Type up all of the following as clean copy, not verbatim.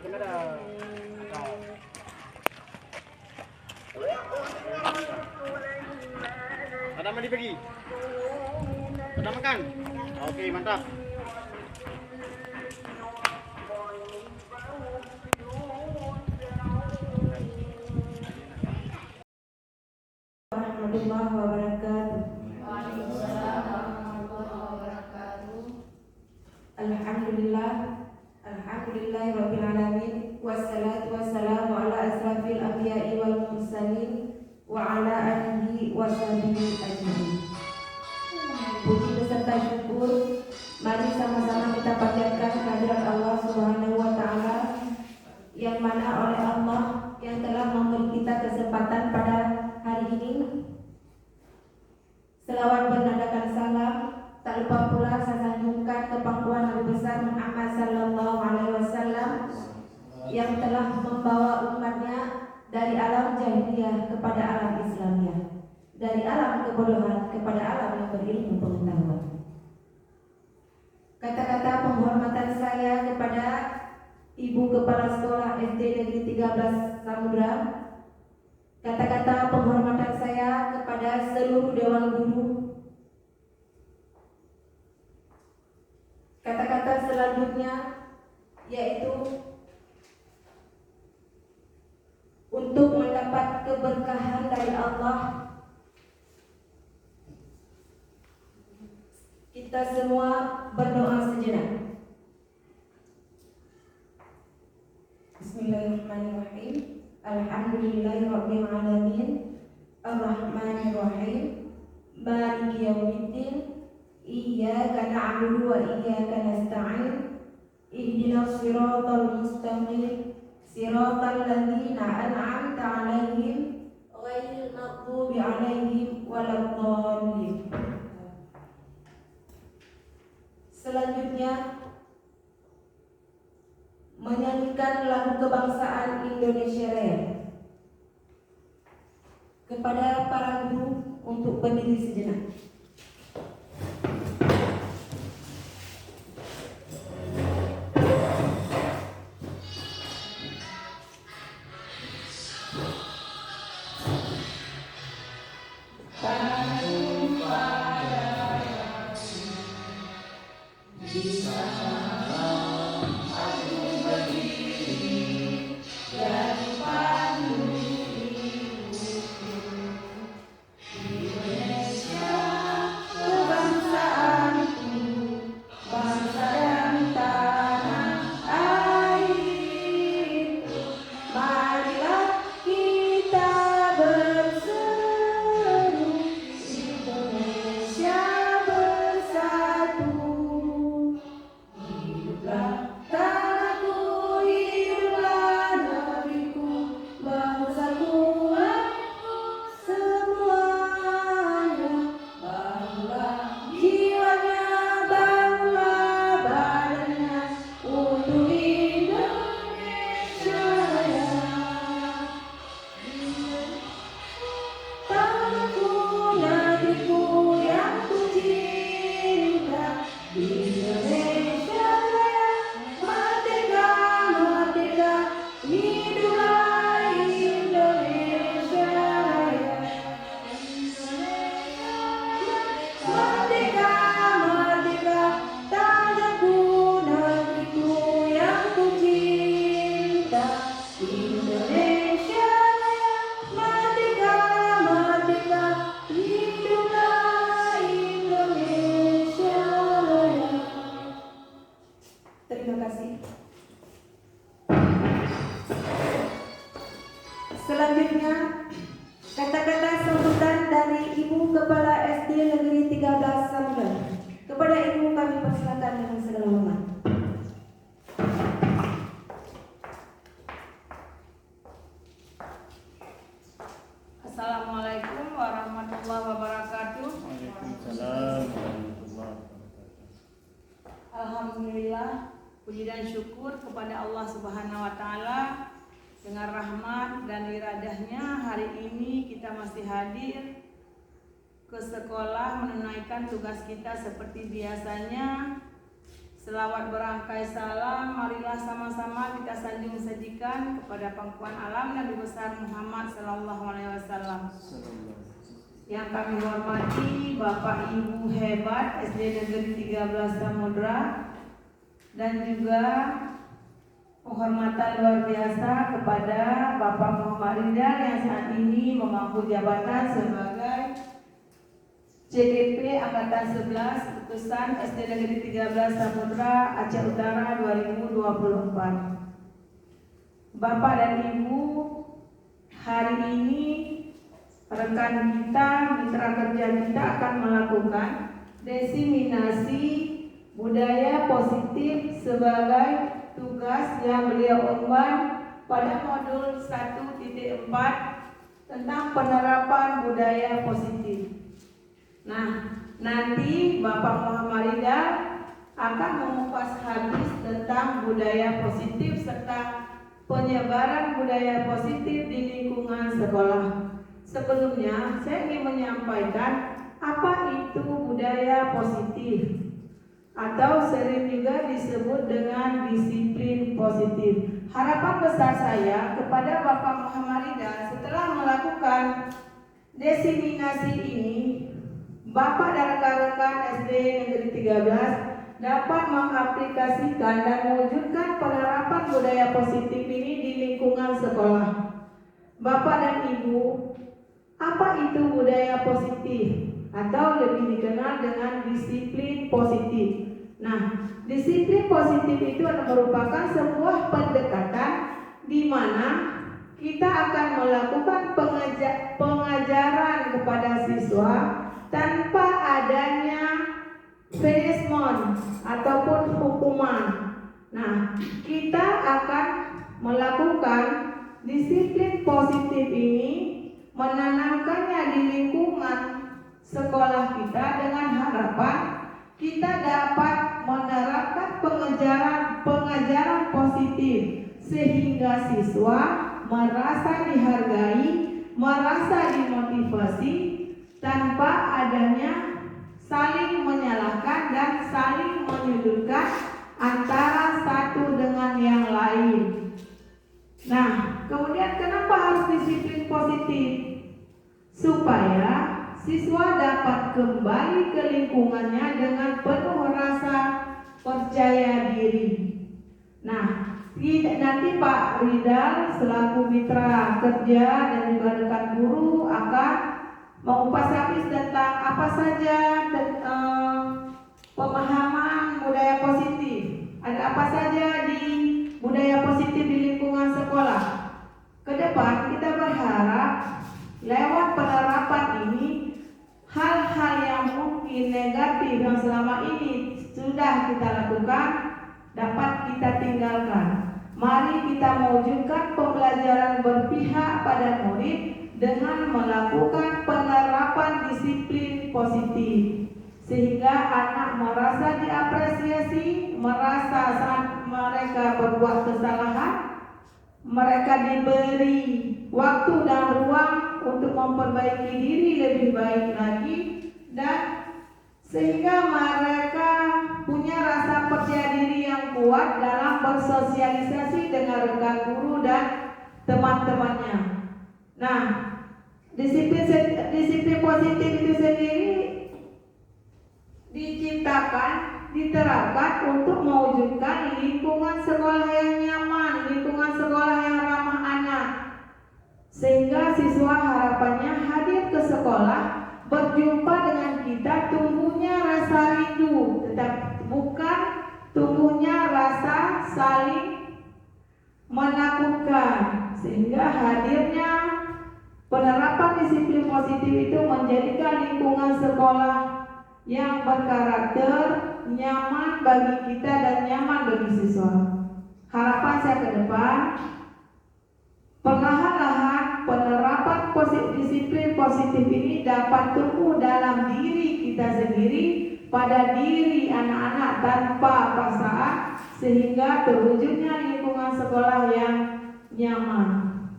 kamera. Ada mandi pergi. Ada makan. Oke, mantap. Warahmatullahi wabarakatuh. Waalaikumsalam warahmatullahi wabarakatuh. Alhamdulillahirabbil alamin wassalatu wassalamu ala asrafil anbiya'i wal mursalin wa ala alihi washabihi ajmain. Puji beserta syukur mari sama-sama kita panjatkan kehadirat Allah Subhanahu wa taala yang mana oleh Allah yang telah memberi kita kesempatan pada hari ini. Selawat bernadakan salam, tak lupa pula saya sanjungkan ke pangkuan Nabi besar Muhammad sallallahu alaihi wasallam yang telah membawa umatnya dari alam jahiliyah kepada alam Islamiyah, dari alam kebodohan kepada alam yang berilmu pengetahuan. Kata-kata penghormatan saya kepada Ibu Kepala Sekolah SD Negeri 13 Samudra. Kata-kata penghormatan saya kepada seluruh Dewan Guru. Kata-kata selanjutnya yaitu untuk mendapat keberkahan dari Allah, kita semua berdoa sejenak. Bismillahirrahmanirrahim. Alhamdulillahirabbil alamin. Arrahmanirrahim. Maliki yaumiddin. Iyyaka na'budu wa iyyaka nasta'in. Ihdinas siratal mustaqim. Siratal ladzina an'amta 'alaihim ghairil maghdubi 'alaihim waladdallin. Selanjutnya menyanyikan lagu kebangsaan Indonesia Raya. Kepada para guru untuk berdiri sejenak. Selanjutnya, kata-kata sambutan dari Ibu Kepala SD Negeri 13 Samudra. Kepada Ibu kami persilakan dengan segala hormat. Assalamualaikum warahmatullahi wabarakatuh. Waalaikumsalam warahmatullahi wabarakatuh. Alhamdulillah, puji dan syukur kepada Allah Subhanahu wa taala. Dengan rahmat dan iradahnya hari ini kita masih hadir ke sekolah menunaikan tugas kita seperti biasanya. Selawat berangkai salam, marilah sama-sama kita sanjung sajikan kepada pangkuan alam Nabi besar Muhammad Sallallahu Alaihi Wasallam. Yang kami hormati Bapak Ibu hebat SD Negeri 13 Samudra, dan juga penghormatan luar biasa kepada Bapak Muhammad Ridal yang saat ini memangku jabatan sebagai CGP Angkatan 11 Utusan SD Negeri 13 Samudra Aceh Utara 2024. Bapak dan Ibu, hari ini rekan kita, mitra kerja kita akan melakukan diseminasi budaya positif sebagai tugas yang beliau emban pada modul 1.4 tentang penerapan budaya positif. Nah, nanti Bapak Muhammad Ridal akan mengupas habis tentang budaya positif serta penyebaran budaya positif di lingkungan sekolah. Sebelumnya, saya ingin menyampaikan apa itu budaya positif atau sering juga disebut dengan disiplin positif. Harapan besar saya kepada Bapak Muhammad Ridal setelah melakukan diseminasi ini, Bapak dan rekan-rekan SD Negeri 13 dapat mengaplikasikan dan mewujudkan penerapan budaya positif ini di lingkungan sekolah. Bapak dan Ibu, apa itu budaya positif atau lebih dikenal dengan disiplin positif? Nah, disiplin positif itu merupakan sebuah pendekatan di mana kita akan melakukan pengajaran kepada siswa tanpa adanya punishment ataupun hukuman. Nah, kita akan melakukan disiplin positif ini, menanamkannya di lingkungan sekolah kita dengan harapan kita dapat menerapkan pengajaran positif sehingga siswa merasa dihargai, merasa dimotivasi tanpa adanya saling menyalahkan dan saling menyudutkan antara satu dengan yang lain. Nah, kemudian kenapa harus disiplin positif? Supaya siswa dapat kembali ke lingkungannya dengan penuh rasa percaya diri. Nah, nanti Pak Ridal selaku mitra kerja dan juga rekan guru akan mengupas habis tentang apa saja pemahaman budaya positif. Ada apa saja di budaya positif di lingkungan sekolah. Ke depan kita berharap lewat penerapan ini hal-hal yang mungkin negatif yang selama ini sudah kita lakukan dapat kita tinggalkan. Mari kita mewujudkan pembelajaran berpihak pada murid dengan melakukan penerapan disiplin positif sehingga anak merasa diapresiasi, merasa saat mereka berbuat kesalahan mereka diberi waktu dan ruang untuk memperbaiki diri lebih baik lagi, dan sehingga mereka punya rasa percaya diri yang kuat dalam bersosialisasi dengan rekan guru dan teman-temannya. Nah, disiplin positif itu sendiri diterapkan untuk mewujudkan lingkungan sekolah yang nyaman, lingkungan sekolah yang ramah anak, sehingga siswa harapannya hadir ke sekolah berjumpa dengan kita tumbuhnya rasa rindu, tetapi bukan tumbuhnya rasa saling menakutkan, sehingga hadirnya penerapan disiplin positif itu menjadikan lingkungan sekolah yang berkarakter, nyaman bagi kita dan nyaman bagi siswa. Harapan saya ke depan, perlahan-lahan penerapan disiplin positif ini dapat tumbuh dalam diri kita sendiri, pada diri anak-anak tanpa paksaan, sehingga terwujudnya lingkungan sekolah yang nyaman.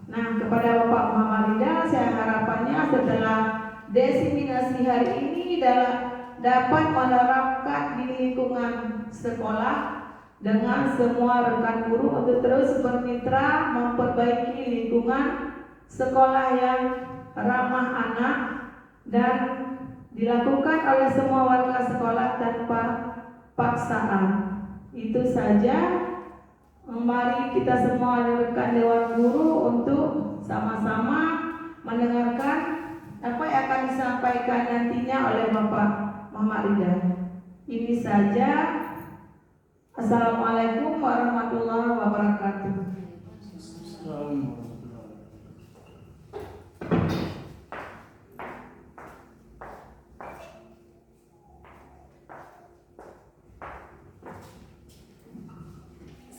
Nah, kepada Bapak Muhammad Ridal, saya harapannya setelah diseminasi hari ini dapat menerapkan di lingkungan sekolah dengan semua rekan guru untuk terus bermitra memperbaiki lingkungan sekolah yang ramah anak dan dilakukan oleh semua warga sekolah tanpa paksaan. Itu saja. Mari kita semua rekan Dewan Guru untuk sama-sama mendengarkan apa yang akan disampaikan nantinya oleh Bapak Muhammad Ridha. Ini saja. Assalamualaikum warahmatullahi wabarakatuh.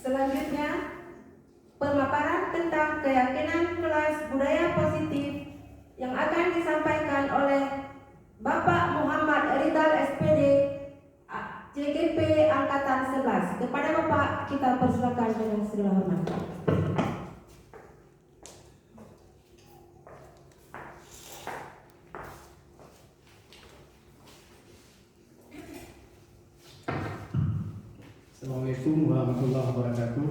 Selanjutnya, pemaparan tentang keyakinan kelas budaya positif yang akan disampaikan oleh Bapak Muhammad Ridal SPD CGP Angkatan 11. Kepada Bapak kita persilakan dengan segala hormat. Assalamualaikum warahmatullahi wabarakatuh.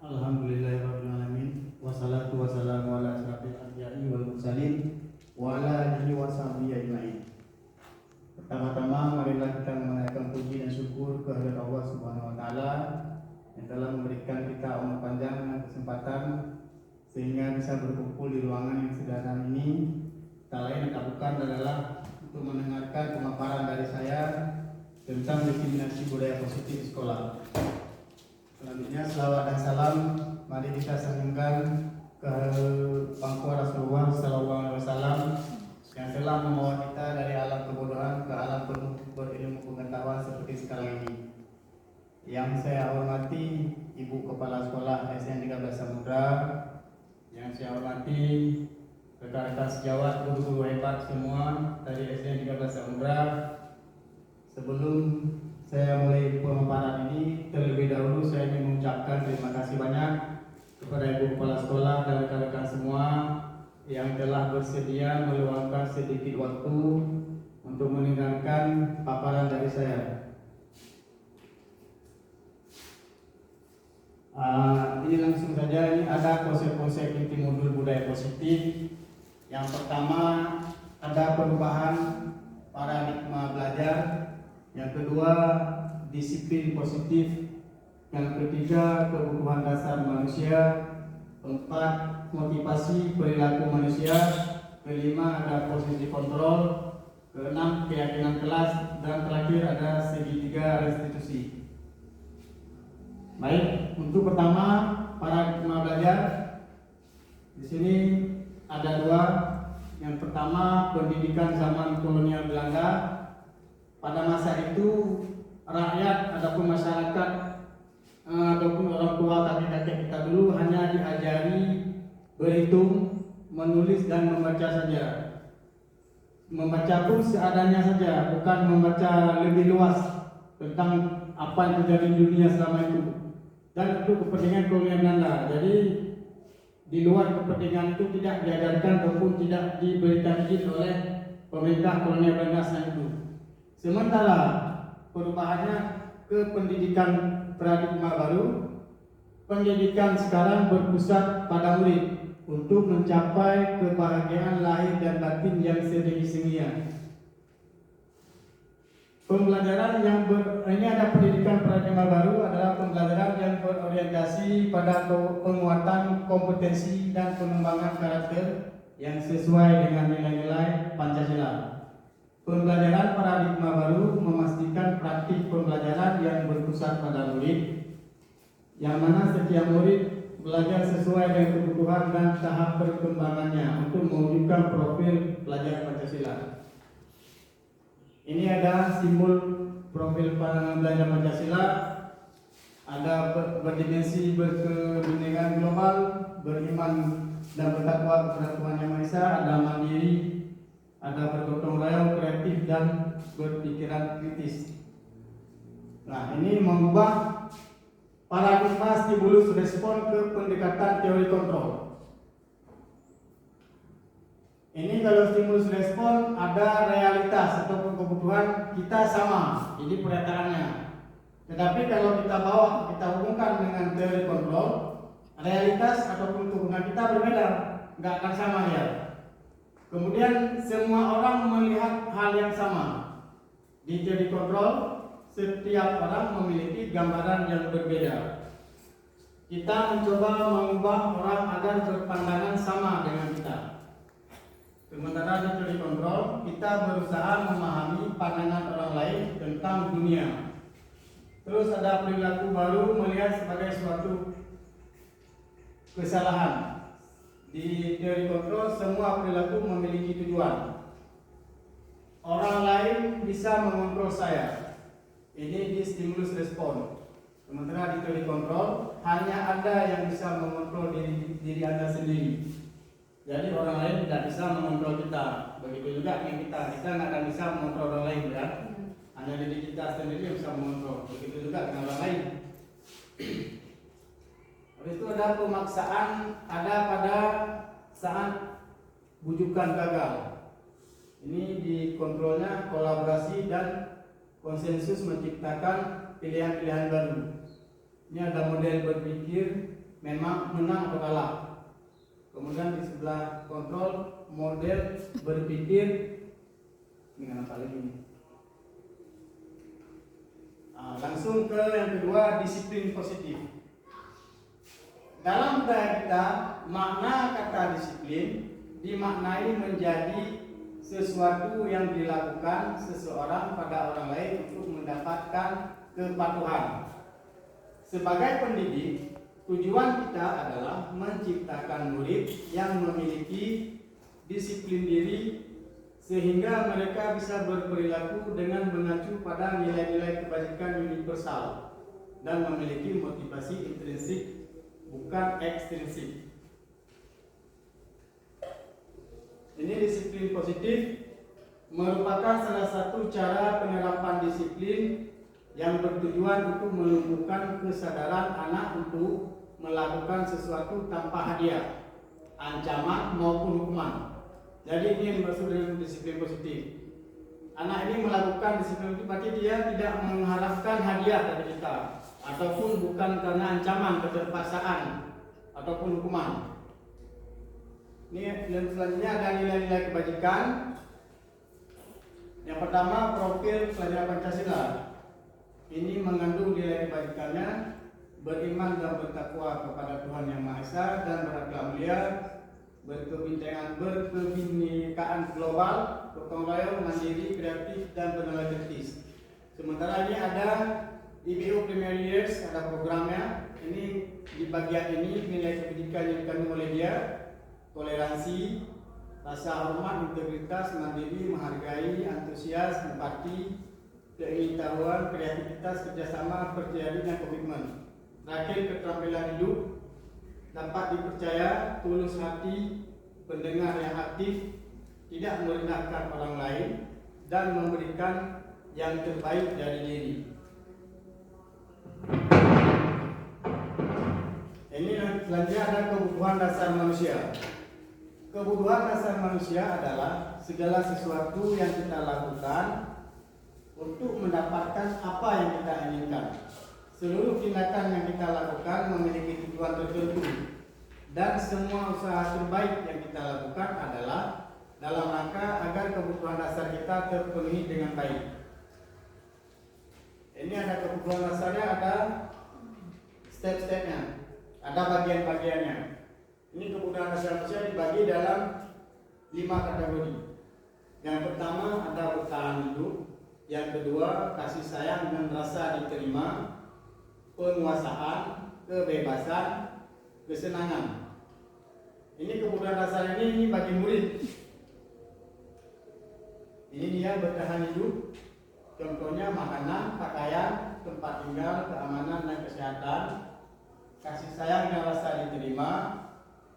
Alhamdulillahirabbil alamin. Wassalatu wassalamu ala asyrafil anbiya'i wal mursalin wa ala alihi wa sahbihi ajmain. Pertama-tama marilah kita mengucapkan puji dan syukur kehadirat Allah Subhanahu wa taala yang telah memberikan kita umur panjang dan kesempatan sehingga bisa berkumpul di ruangan yang sederhana ini. Tak lain tak bukan adalah untuk mendengarkan pemaparan dari saya tentang diskriminasi budaya positif di sekolah. Selanjutnya selawat dan salam mari kita sambungkan ke pangkuan Rasulullah SAW yang telah membawa kita dari alam kebodohan ke alam penuh berilmu pengetahuan seperti sekarang ini. Yang saya hormati Ibu Kepala Sekolah SDN 13 Samudra, yang saya hormati rekan-rekan sejawat, guru-guru hebat semua dari SDN 13 Samudra. Sebelum saya mulai pemaparan ini, terlebih dahulu saya ingin mengucapkan terima kasih banyak kepada Ibu Kepala Sekolah dan rekan-rekan semua yang telah bersedia meluangkan sedikit waktu untuk mendengarkan paparan dari saya. Ini langsung saja, ini ada konsep-konsep inti modul budaya positif. Yang pertama ada perubahan paradigma belajar, yang kedua disiplin positif, yang ketiga kebutuhan dasar manusia, keempat motivasi perilaku manusia, kelima ada posisi kontrol, keenam keyakinan kelas, dan terakhir ada segitiga restitusi. Baik, untuk pertama paradigma belajar, di sini ada dua. Yang pertama pendidikan zaman kolonial Belanda. Pada masa itu rakyat ataupun masyarakat ataupun orang tua kakek-kakek kita dulu hanya diajari berhitung, menulis dan membaca saja. Membaca pun seadanya saja, bukan membaca lebih luas tentang apa yang terjadi di dunia selama itu. Dan itu kepentingan kolonial Belanda. Jadi di luar kepentingan itu tidak diajarkan ataupun tidak diberikan izin oleh pemerintah kolonial Belanda saat itu. Sementara perubahannya ke pendidikan paradigma baru, pendidikan sekarang berpusat pada murid untuk mencapai kebahagiaan lahir dan batin yang setinggi-tingginya. Pembelajaran yang ini ada pendidikan paradigma baru adalah pembelajaran yang berorientasi pada penguatan kompetensi dan pengembangan karakter yang sesuai dengan nilai-nilai Pancasila. Pembelajaran paradigma baru memastikan praktik pembelajaran yang berpusat pada murid, yang mana setiap murid belajar sesuai dengan kebutuhan dan tahap perkembangannya untuk mewujudkan profil pelajar Pancasila. Ini ada simbol profil pelajar Pancasila, ada berdimensi berkebinekaan global, beriman dan bertakwa kepada Tuhan Yang Maha Esa, ada mandiri, ada bergotong royong, kreatif dan berpikiran kritis. Nah, ini mengubah paradigma stimulus respon ke pendekatan teori kontrol. Ini kalau stimulus respon ada realitas ataupun kebutuhan kita sama, ini pernyataannya. Tetapi kalau kita bawa, kita hubungkan dengan teori kontrol, realitas ataupun kebutuhan kita berbeda, nggak akan sama ya. Kemudian semua orang melihat hal yang sama. Di teori kontrol, setiap orang memiliki gambaran yang berbeda. Kita mencoba mengubah orang agar berpandangan sama dengan kita. Sementara di teori kontrol, kita berusaha memahami pandangan orang lain tentang dunia. Terus ada perilaku baru melihat sebagai suatu kesalahan. Di teori kontrol, semua perilaku memiliki tujuan. Orang lain bisa mengontrol saya. Ini di stimulus respon. Sementara di teori kontrol, hanya Anda yang bisa mengontrol diri Anda sendiri. Jadi orang lain tidak bisa mengontrol kita. Begitu juga dengan kita nggak akan bisa mengontrol orang lain, ya. Hanya diri kita sendiri yang bisa mengontrol. Begitu juga dengan orang lain. Habis itu ada pemaksaan, ada pada saat bujukan gagal. Ini di kontrolnya kolaborasi dan konsensus menciptakan pilihan-pilihan baru. Ini ada model berpikir memang menang atau kalah. Kemudian di sebelah kontrol model berpikir dengan apa lagi ini? Langsung ke yang kedua, disiplin positif. Dalam budaya kita, makna kata disiplin dimaknai menjadi sesuatu yang dilakukan seseorang pada orang lain untuk mendapatkan kepatuhan. Sebagai pendidik, tujuan kita adalah menciptakan murid yang memiliki disiplin diri sehingga mereka bisa berperilaku dengan mengacu pada nilai-nilai kebajikan universal dan memiliki motivasi intrinsik bukan ekstrinsik. Ini disiplin positif merupakan salah satu cara penerapan disiplin yang bertujuan untuk menumbuhkan kesadaran anak untuk melakukan sesuatu tanpa hadiah, ancaman maupun hukuman. Jadi ini yang dimaksud dengan disiplin positif. Anak ini melakukan disiplin positif berarti dia tidak mengharapkan hadiah dari kita, ataupun bukan karena ancaman, keterpaksaan, ataupun hukuman. Ini selanjutnya ada nilai-nilai kebajikan. Yang pertama, profil pelajaran Pancasila. Ini mengandung nilai kebajikannya, beriman dan bertakwa kepada Tuhan Yang Maha Esa dan berakhlak mulia, berkebinekaan global, gotong royong, mandiri, kreatif, dan bernilai kritis. Sementara ini ada IBU Premier Years, ada programnya. Ini di bagian ini nilai kebajikan yang dikandung oleh dia: toleransi, rasa hormat, integritas, mandiri, menghargai, antusias, empati, keingin-tahuan, kreativitas, kerjasama, percaya diri, dan komitmen. Terakhir, keterampilan hidup, dapat dipercaya, tulus hati, pendengar yang aktif, tidak merendahkan orang lain, dan memberikan yang terbaik dari diri. Ini selanjutnya ada kebutuhan dasar manusia. Kebutuhan dasar manusia adalah segala sesuatu yang kita lakukan untuk mendapatkan apa yang kita inginkan. Seluruh tindakan yang kita lakukan memiliki tujuan tertentu, dan semua usaha terbaik yang kita lakukan adalah dalam rangka agar kebutuhan dasar kita terpenuhi dengan baik. Ini ada kebutuhan dasarnya, ada step-stepnya, ada bagian-bagiannya. Ini kebutuhan dasar manusia dibagi dalam 5 kategori. Yang pertama ada bertahan hidup, yang kedua kasih sayang dan rasa diterima, penguasaan, kebebasan, kesenangan. Ini kebutuhan dasar ini bagi murid. Ini dia bertahan hidup, contohnya makanan, pakaian, tempat tinggal, keamanan dan kesehatan. Kasih sayang dan rasa diterima.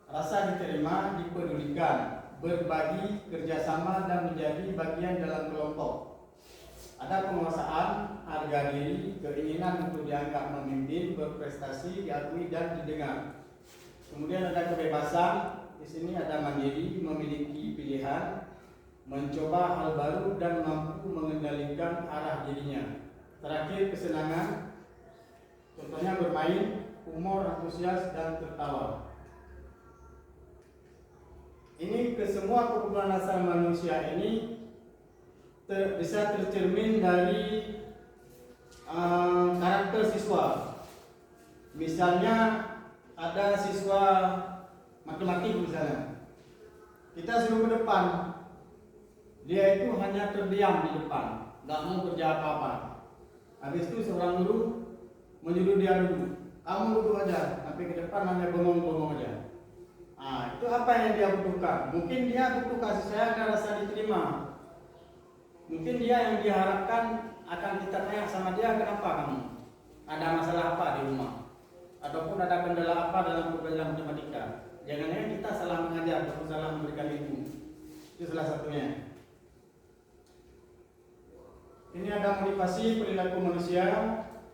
Rasa diterima dipedulikan, berbagi, kerjasama, dan menjadi bagian dalam kelompok. Ada penguasaan, harga diri, keinginan untuk dianggap memimpin, berprestasi, diakui, dan didengar. Kemudian ada kebebasan, di sini ada mandiri, memiliki pilihan, mencoba hal baru dan mampu mengendalikan arah dirinya. Terakhir, kesenangan, contohnya bermain, humor, antusias, dan tertawa. Ini kesemua kebutuhan dasar manusia ini bisa tercermin dari karakter siswa. Misalnya ada siswa matematik misalnya, kita suruh ke depan, dia itu hanya terdiam di depan, nggak mau kerja apa-apa. Habis itu seorang guru menyuruh dia duduk, kamu duduk aja, tapi ke depan hanya bengong-bengong aja. Itu apa yang dia butuhkan? Mungkin dia butuh kasih sayang dan rasa diterima. Mungkin dia yang diharapkan akan kita tanya sama dia, kenapa kamu? Ada masalah apa di rumah? Ataupun ada kendala apa dalam pembelajaran matematika? Jangan-jangan kita salah mengajar atau salah memberikan ilmu. Itu salah satunya. Ini ada motivasi perilaku manusia.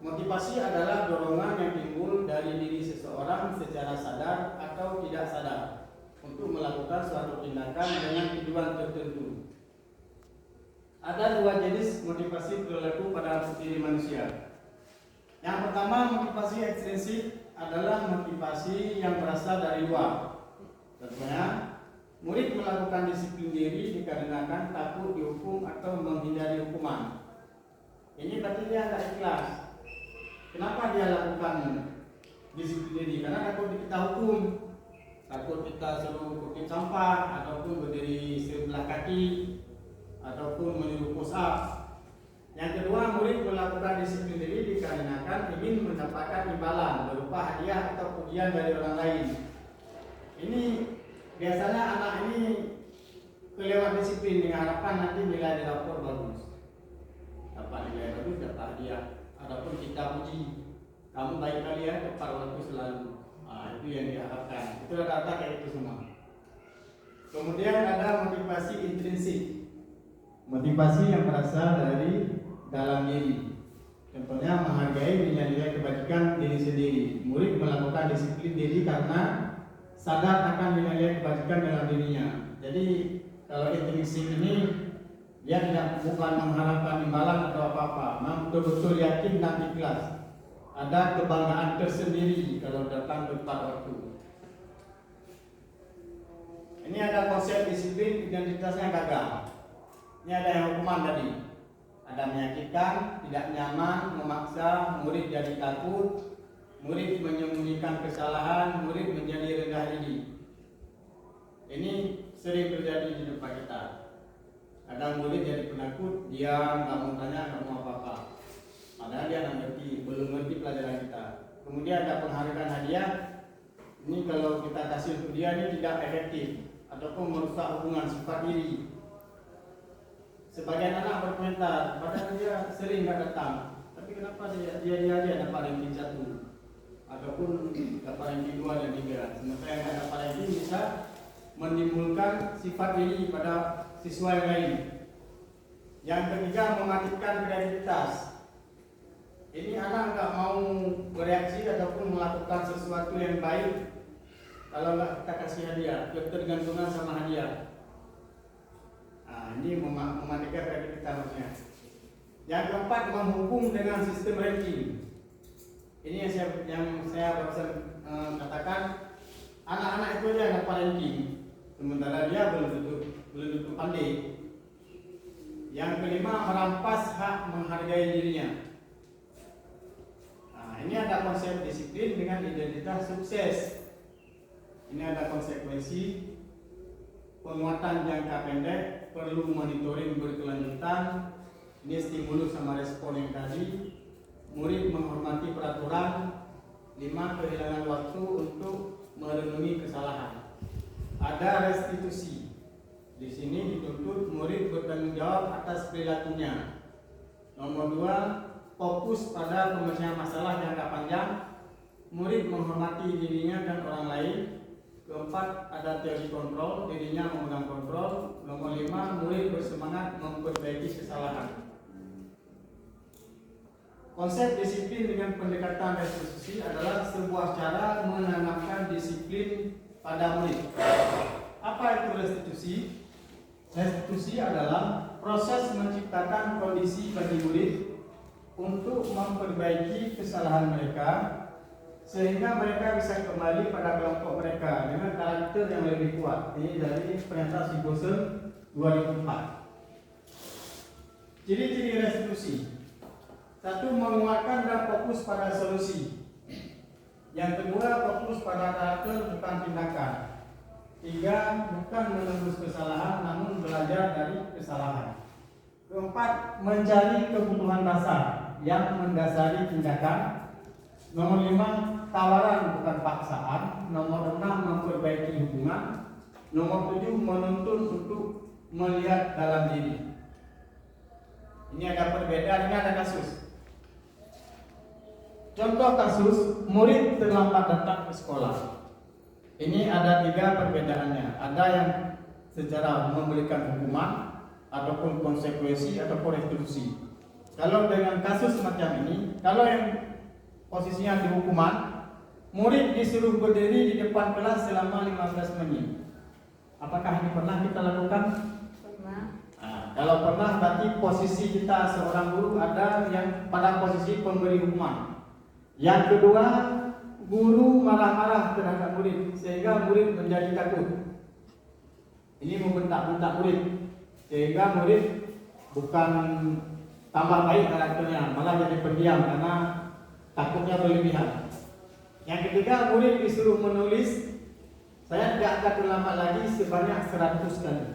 Motivasi adalah dorongan yang timbul dari diri seseorang secara sadar atau tidak sadar untuk melakukan suatu tindakan dengan tujuan tertentu. Ada dua jenis motivasi perilaku pada diri manusia. Yang pertama, motivasi ekstrinsik adalah motivasi yang berasal dari luar. Contohnya, murid melakukan disiplin diri dikarenakan takut dihukum atau menghindari hukuman. Ini berarti dia tidak ikhlas. Kenapa dia lakukan disiplin diri? Karena takut kita hukum, takut kita suruh kukit sampah, ataupun berdiri sebelah kaki, ataupun menyuruh push up. Yang kedua, murid melakukan disiplin diri dikarenakan ingin mendapatkan imbalan berupa hadiah atau pujian dari orang lain. Ini biasanya anak ini kelewat disiplin dengan harapan nanti nilai di rapor bagus, dapat nilai bagus, dapat hadiah. Adapun kita puji, kamu baik kali ya, tepat waktu selalu. Itu yang diharapkan. Itu rata-rata kayak itu semua. Kemudian ada motivasi intrinsik, motivasi yang berasal dari dalam diri. Contohnya menghargai nilai-nilai kebajikan diri sendiri. Murid melakukan disiplin diri karena sadar akan nilai-nilai kebajikan dalam dirinya. Jadi kalau intrinsik ini dia bukan mengharapkan imbalan atau apa-apa, memang betul-betul yakin dan ikhlas. Ada kebanggaan tersendiri kalau datang tepat waktu. Ini ada konsep disiplin, identitasnya gagal. Ini ada yang hukuman tadi. Ada menyakitkan, tidak nyaman, memaksa, murid jadi takut, murid menyembunyikan kesalahan, murid menjadi rendah diri. Ini sering terjadi di depan kita. Kadang murid jadi penakut, dia nggak mau tanya, nggak mau apa-apa. Padahal dia nggak ngerti, belum ngerti pelajaran kita. Kemudian ada penghargaan hadiah. Ini kalau kita kasih untuk dia ini tidak efektif ataupun merusak hubungan sifat diri. Sebagian anak berkomentar, padahal dia sering nggak datang, tapi kenapa dia dapat ranking 1 ataupun dapat ranking 2 dan 3. Sementara yang dapat ranking bisa menimbulkan sifat diri pada siswa yang lain. Yang ketiga, mematikan kreativitas. Ini anak nggak mau bereaksi ataupun melakukan sesuatu yang baik kalau nggak kita kasih hadiah, ketergantungan sama hadiah. Ini mematikan kreativitas maksudnya. Yang keempat, menghukum dengan sistem ranking. Ini yang saya barusan katakan, anak-anak itu aja yang dapat ranking, sementara dia belum tentu pandai. Yang kelima, merampas hak menghargai dirinya. Ini ada konsep disiplin dengan identitas sukses. Ini ada konsekuensi, penguatan jangka pendek, perlu monitoring berkelanjutan. Ini stimulus sama respon yang tadi. Murid menghormati peraturan. 5, kehilangan waktu untuk merenungi kesalahan. Ada restitusi. Di sini dituntut murid bertanggung jawab atas perilakunya. Nomor 2, fokus pada penyelesaian masalah jangka panjang. Murid menghormati dirinya dan orang lain. Keempat, ada teori kontrol, dirinya memegang kontrol. Nomor 5, murid bersemangat memperbaiki kesalahan. Konsep disiplin dengan pendekatan restitusi adalah sebuah cara menanamkan disiplin pada murid. Apa itu restitusi? Restitusi adalah proses menciptakan kondisi bagi murid untuk memperbaiki kesalahan mereka sehingga mereka bisa kembali pada kelompok mereka dengan karakter yang lebih kuat. Ini dari Perintah Sibosen 2004. Ciri-ciri restitusi: 1. Menguatkan dan fokus pada solusi. Yang kedua, fokus pada karakter bukan tindakan. 3. Bukan menembus kesalahan namun belajar dari kesalahan. 4. Mencari kebutuhan dasar yang mendasari tindakan. Nomor 5. Tawaran bukan paksaan. Nomor 6. Memperbaiki hubungan. Nomor 7. Menuntun untuk melihat dalam diri. Ini ada perbedaan, ini ada kasus. Contoh kasus, murid terlambat datang ke sekolah. Ini ada 3 perbedaannya. Ada yang secara memberikan hukuman ataupun konsekuensi ataupun restitusi. Kalau dengan kasus semacam ini, kalau yang posisinya di hukuman, murid disuruh berdiri di depan kelas selama 15 menit. Apakah ini pernah kita lakukan? Pernah. Kalau pernah, berarti posisi kita seorang guru ada yang pada posisi pemberi hukuman. Yang kedua, guru marah-marah terhadap murid sehingga murid menjadi takut. Ini membentak-bentak murid sehingga murid bukan tambah baik karakternya, malah jadi pendiam karena takutnya berlebihan. Yang ketiga, murid disuruh menulis, saya tidak akan terlambat lagi sebanyak 100 kali.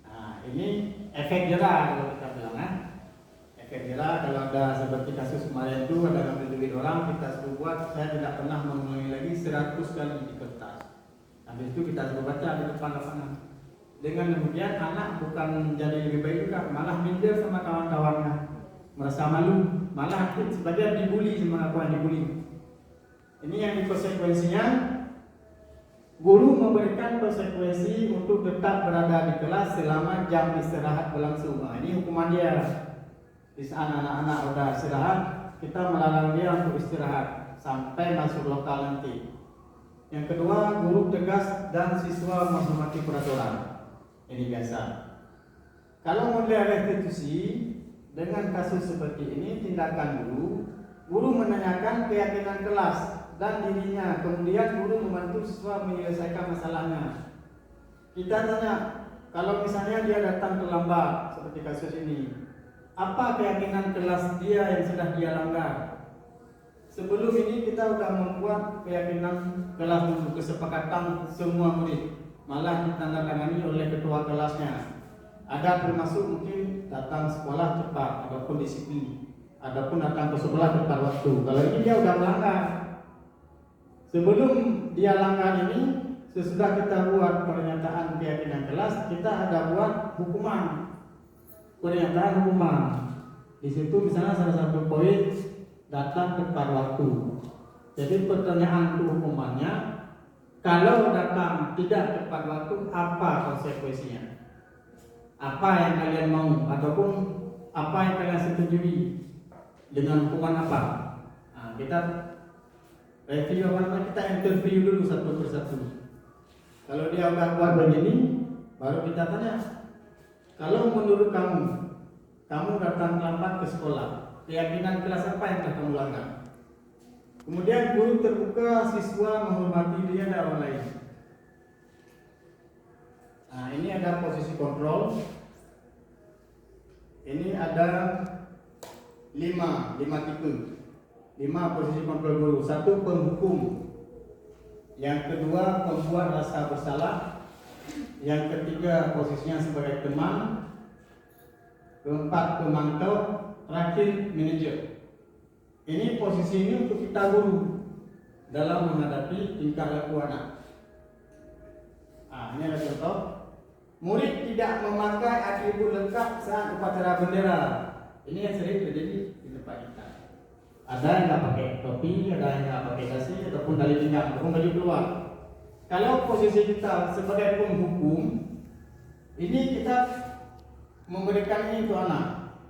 Nah, ini efek jerah kalau kita bilang, efek jerah. Kalau ada seperti kasus kemarin itu ada ngambil duit orang, kita suruh buat, saya tidak pernah mengulangi lagi 100 kali di kertas. Habis itu kita suruh baca di depan lapangan. Dengan demikian anak bukan menjadi lebih baik juga, malah minder sama kawan-kawannya, merasa malu, malah sebagian dibully sama kawan dibully. Ini yang konsekuensinya, guru memberikan konsekuensi untuk tetap berada di kelas selama jam istirahat berlangsung. Nah, ini hukuman dia. Di saat anak-anak sudah istirahat, kita melarang dia untuk istirahat sampai masuk lokal nanti. Yang kedua, guru tegas dan siswa menghormati peraturan. Ini biasa. Kalau model restitusi dengan kasus seperti ini, tindakan guru menanyakan keyakinan kelas dan dirinya, kemudian guru membantu siswa menyelesaikan masalahnya. Kita tanya, kalau misalnya dia datang terlambat seperti kasus ini, apa keyakinan kelas dia yang sudah dia langgar? Sebelum ini kita sudah membuat keyakinan kelas dulu, kesepakatan semua murid, malah ditandatangani oleh ketua kelasnya. Ada termasuk mungkin datang sekolah cepat ataupun disiplin, adapun datang ke sekolah tepat waktu. Kalau ini dia sudah melanggar. Sebelum dia langgar ini, sesudah kita buat pernyataan keyakinan kelas, kita ada buat hukuman. Pernyataan hukuman. Di situ misalnya salah satu poin datang tepat waktu. Jadi pertanyaan itu hukumannya, kalau datang tidak tepat waktu, apa konsekuensinya? Apa yang kalian mau ataupun apa yang kalian setujui dengan hukuman apa? Nah, kita review kita interview dulu satu persatu. Kalau dia udah buat begini, baru kita tanya, kalau menurut kamu datang lambat ke sekolah, keyakinan kelas apa yang kamu langgar? Kemudian guru terbuka, siswa menghormati dia dan orang lain. Nah, ini ada posisi kontrol. Ini ada 5 tipe. 5 posisi kontrol guru. 1, penghukum. Yang kedua, pembuat rasa bersalah. Yang ketiga, posisinya sebagai teman. Keempat, pemantau. Terakhir, manajer. Ini posisi ini untuk kita guru dalam menghadapi tingkah laku anak. Ini ada contoh. Murid tidak memakai atribut lengkap saat upacara bendera. Ini yang sering terjadi di tempat kita. Ada yang nggak pakai topi, ada yang nggak pakai dasi, ataupun tali pinggang, ataupun baju keluar. Kalau posisi kita sebagai penghukum, ini kita memberikan ini untuk anak.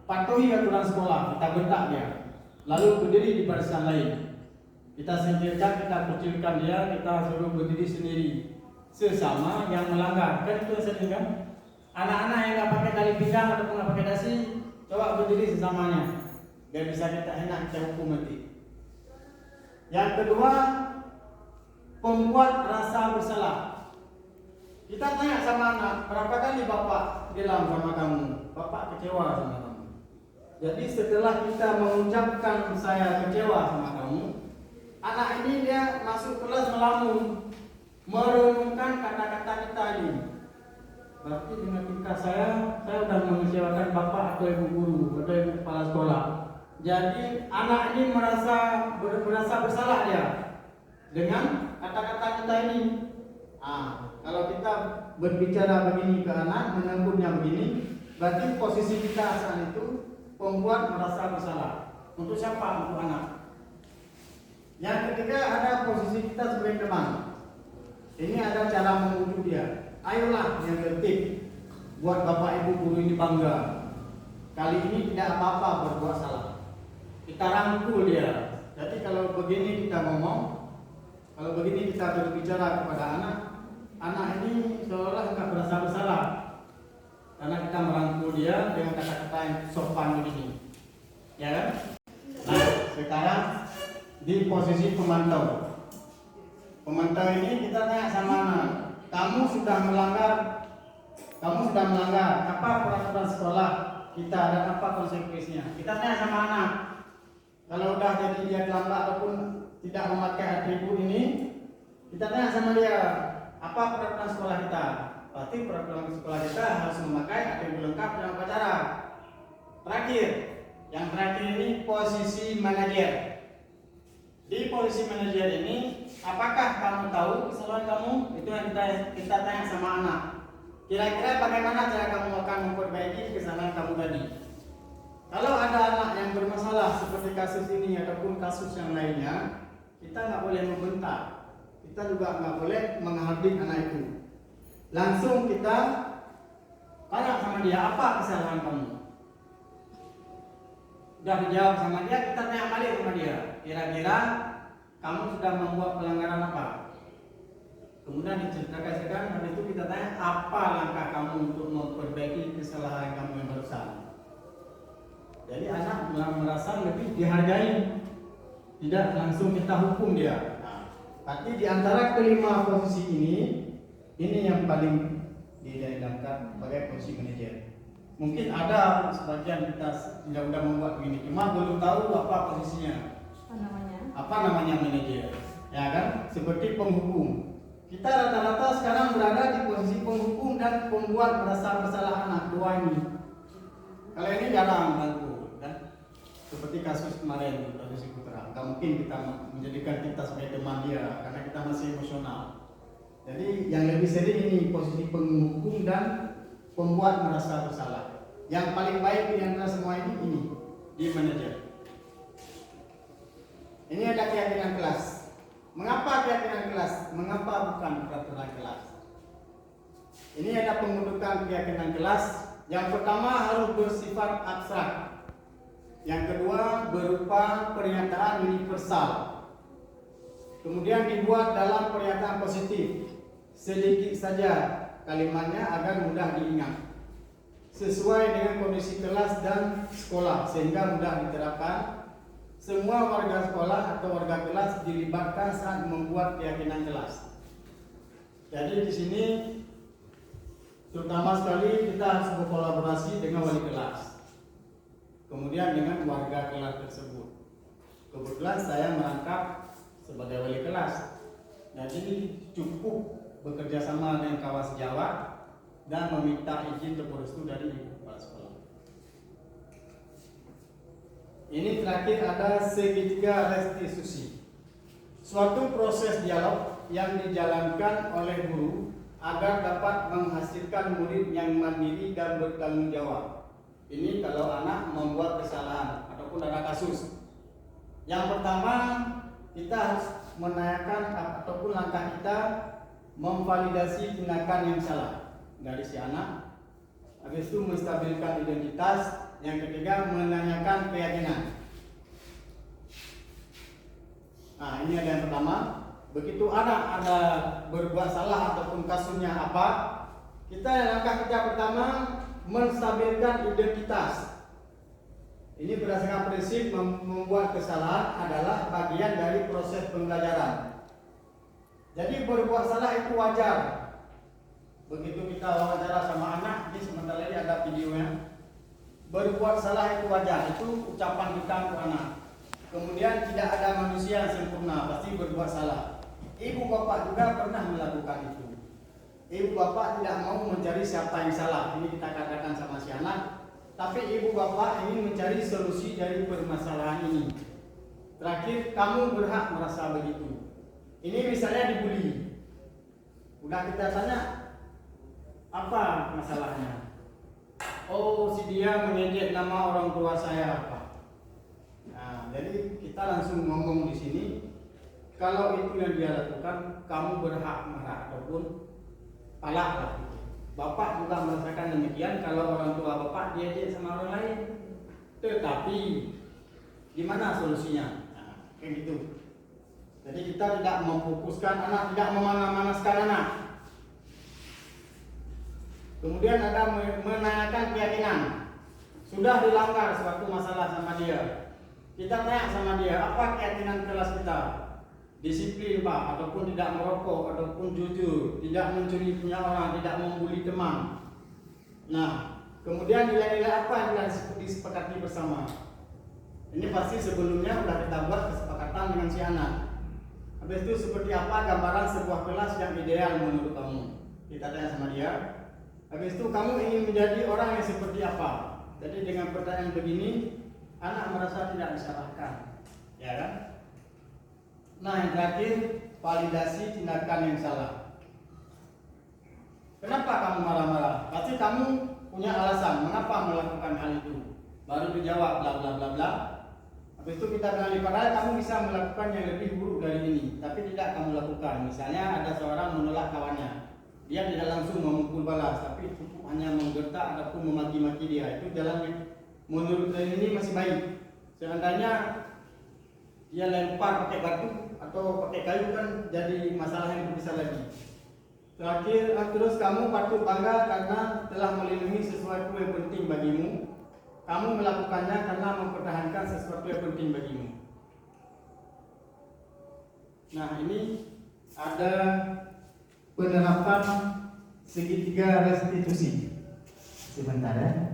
Patuhi aturan sekolah, kita bentak dia. Lalu berdiri di barisan lain. Kita singkirkan, kita kucilkan dia, kita suruh berdiri sendiri sesama yang melanggar. Kan itu yang sering kan? Anak-anak yang nggak pakai tali pinggang ataupun nggak pakai dasi, coba berdiri sesamanya, biar bisa kita enak kita hukum nanti. Yang kedua, pembuat rasa bersalah. Kita tanya sama anak, berapa kali bapak bilang sama kamu, bapak kecewa sama kamu. Jadi setelah kita mengucapkan saya kecewa sama kamu, anak ini dia masuk kelas melamun, merenungkan kata-kata kita ini. Berarti dengan tingkah saya sudah mengecewakan bapak atau ibu guru atau ibu kepala sekolah. Jadi anak ini merasa bersalah dia dengan kata-kata kita ini. Kalau kita berbicara begini ke anak, menegurnya begini, berarti posisi kita saat itu pembuat merasa bersalah. Untuk siapa? Untuk anak. Yang ketiga ada posisi kita sebagai teman. Ini ada cara mengujuk dia. Ayolah yang tertib, buat bapak ibu guru ini bangga. Kali ini tidak apa-apa berbuat salah. Kita rangkul dia. Jadi kalau begini kita ngomong, kalau begini kita berbicara kepada anak ini seolah nggak berasa bersalah. Karena kita merangkul dia dengan kata-kata yang sopan begini. Ya kan? Nah, sekarang di posisi pemantau. Pemantau ini kita tanya sama anak, kamu sudah melanggar apa peraturan sekolah kita dan apa konsekuensinya. Kita tanya sama anak, kalau udah jadi dia terlambat ataupun tidak memakai atribut ini, kita tanya sama dia, apa peraturan sekolah kita. Berarti peraturan sekolah kita harus memakai atribut lengkap dan upacara. Yang terakhir ini posisi manajer. Di posisi manajer ini, apakah kamu tahu kesalahan kamu? Itu yang kita tanya sama anak. Kira-kira bagaimana cara kamu akan memperbaiki kesalahan kamu tadi? Kalau ada anak yang bermasalah seperti kasus ini ataupun kasus yang lainnya, kita nggak boleh membentak. Kita juga nggak boleh menghardik anak itu. Langsung kita tanya sama dia, apa kesalahan kamu? Sudah dijawab sama dia, kita tanya balik sama dia. Kira-kira kamu sudah membuat pelanggaran apa? Kemudian diceritakan, habis itu kita tanya apa langkah kamu untuk memperbaiki kesalahan kamu yang barusan. Jadi anak merasa lebih dihargai, tidak langsung kita hukum dia. Tapi di antara kelima posisi ini yang paling didamkan sebagai posisi manajer. Mungkin ada sebagian kita tidak mudah membuat begini, cuma belum tahu apa posisinya. Apa namanya manajer? Ya kan? Seperti penghukum. Kita rata-rata sekarang berada di posisi penghukum dan pembuat merasa bersalah anak, dua ini. Kalau ini jarang bantu, kan? Seperti kasus kemarin, kasus Putra. Gak mungkin kita menjadikan kita sebagai teman dia, karena kita masih emosional. Jadi yang lebih sering ini posisi penghukum dan pembuat merasa bersalah. Yang paling baik di antara semua ini di manajer. Ini ada keyakinan kelas. Mengapa keyakinan kelas? Mengapa bukan peraturan kelas? Ini ada pembentukan keyakinan kelas. Yang pertama harus bersifat abstrak. Yang kedua berupa pernyataan universal. Kemudian dibuat dalam pernyataan positif. Sedikit saja kalimatnya agar mudah diingat. Sesuai dengan kondisi kelas dan sekolah sehingga mudah diterapkan. Semua warga sekolah atau warga kelas dilibatkan saat membuat keyakinan kelas. Jadi di sini terutama sekali kita harus berkolaborasi dengan wali kelas. Kemudian dengan warga kelas tersebut. Kebetulan saya merangkap sebagai wali kelas. Jadi cukup bekerja sama dengan kawas Jawa dan meminta izin atau restu dari ibu kepala sekolah. Ini terakhir ada segitiga restitusi. Suatu proses dialog yang dijalankan oleh guru agar dapat menghasilkan murid yang mandiri dan bertanggung jawab. Ini kalau anak membuat kesalahan ataupun ada kasus. Yang pertama, kita harus menanyakan ataupun langkah kita memvalidasi tindakan yang salah dari si anak. Habis itu menstabilkan identitas. Yang ketiga menanyakan keyakinan. Nah, ini ada yang pertama. Begitu anak ada berbuat salah ataupun kasusnya apa, langkah kita pertama menstabilkan identitas. Ini berdasarkan prinsip membuat kesalahan adalah bagian dari proses pembelajaran. Jadi berbuat salah itu wajar. Begitu kita wawancara sama anak, ini sebentar lagi ada videonya. Berbuat salah itu wajar, itu ucapan kita untuk anak. Kemudian tidak ada manusia yang sempurna, pasti berbuat salah. Ibu bapak juga pernah melakukan itu. Ibu bapak tidak mau mencari siapa yang salah, ini kita katakan sama si anak. Tapi ibu bapak ingin mencari solusi dari permasalahan ini. Terakhir, kamu berhak merasa begitu. Ini misalnya dibully. Udah kita tanya, apa masalahnya? Oh, si dia mengejek nama orang tua saya apa? Nah, jadi kita langsung ngomong di sini, kalau itu yang dia lakukan, kamu berhak marah ataupun palak. Bapak juga merasakan demikian kalau orang tua bapak diejek sama orang lain. Tetapi gimana solusinya? Nah, kayak gitu. Jadi kita tidak memfokuskan anak, tidak memanaskan anak. Kemudian ada menanyakan keyakinan. Sudah dilanggar suatu masalah sama dia. Kita tanya sama dia, apa keyakinan kelas kita? Disiplin Pak, ataupun tidak merokok, ataupun jujur, tidak mencuri punya orang, tidak membuli teman. Nah, kemudian nilai-nilai apa yang kita disepakati bersama? Ini pasti sebelumnya sudah kita buat kesepakatan dengan si anak. Habis itu seperti apa gambaran sebuah kelas yang ideal menurut kamu? Kita tanya sama dia. Habis itu kamu ingin menjadi orang yang seperti apa? Jadi dengan pertanyaan begini, anak merasa tidak disalahkan, ya kan? Nah, yang terakhir, validasi tindakan yang salah. Kenapa kamu marah-marah? Pasti kamu punya alasan mengapa melakukan hal itu. Baru dijawab bla bla bla bla. Habis itu kita bilang, padahal kamu bisa melakukan yang lebih buruk dari ini, tapi tidak kamu lakukan. Misalnya ada seorang menolak kawannya. Dia tidak langsung memukul balas, tapi cukup hanya menggertak ataupun memaki-maki dia. Itu jalan menurut saya ini masih baik. Seandainya dia lempar pakai batu atau pakai kayu kan jadi masalah yang lebih besar lagi. Terakhir, terus kamu patut bangga karena telah melindungi sesuatu yang penting bagimu. Kamu melakukannya karena mempertahankan sesuatu yang penting bagimu. Nah, ini ada penerapan segitiga restitusi. Sebentar ya.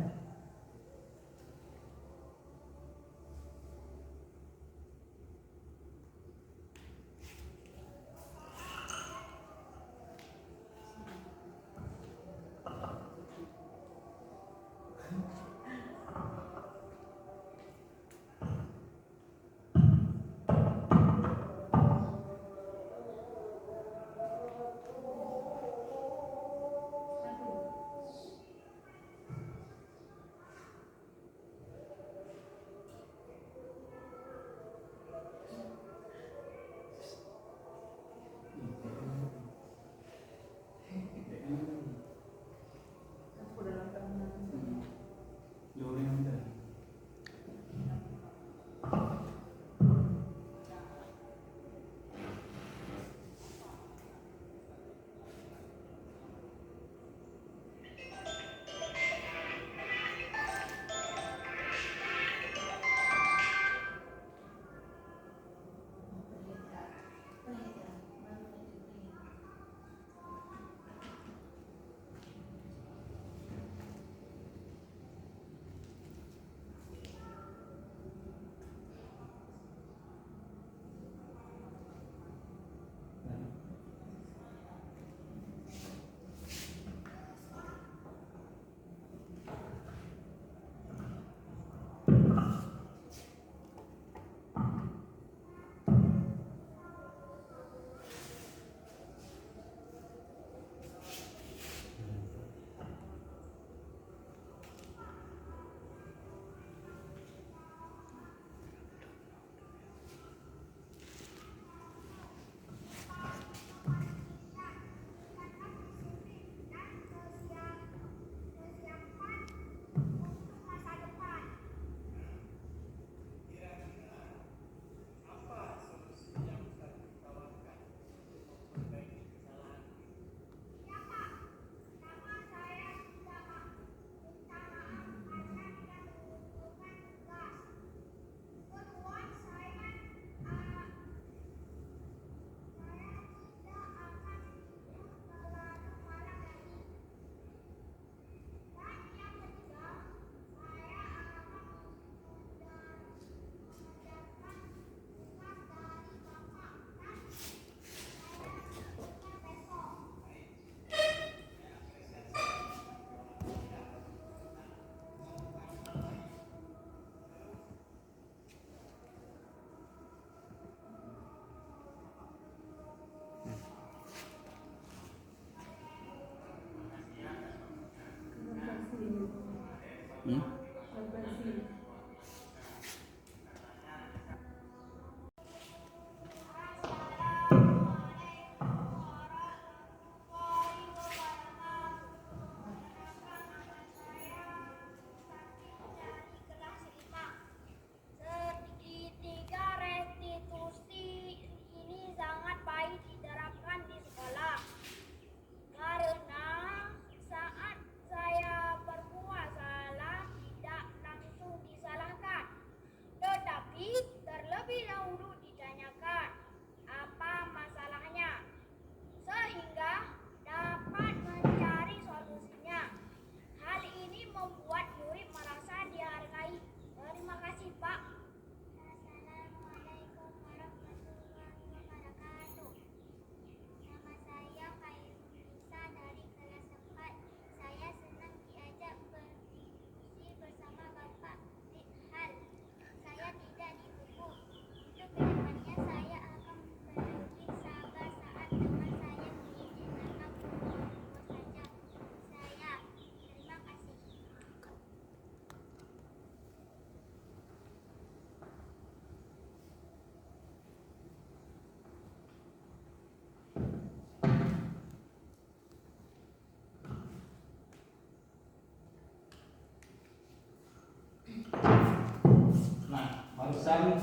barusan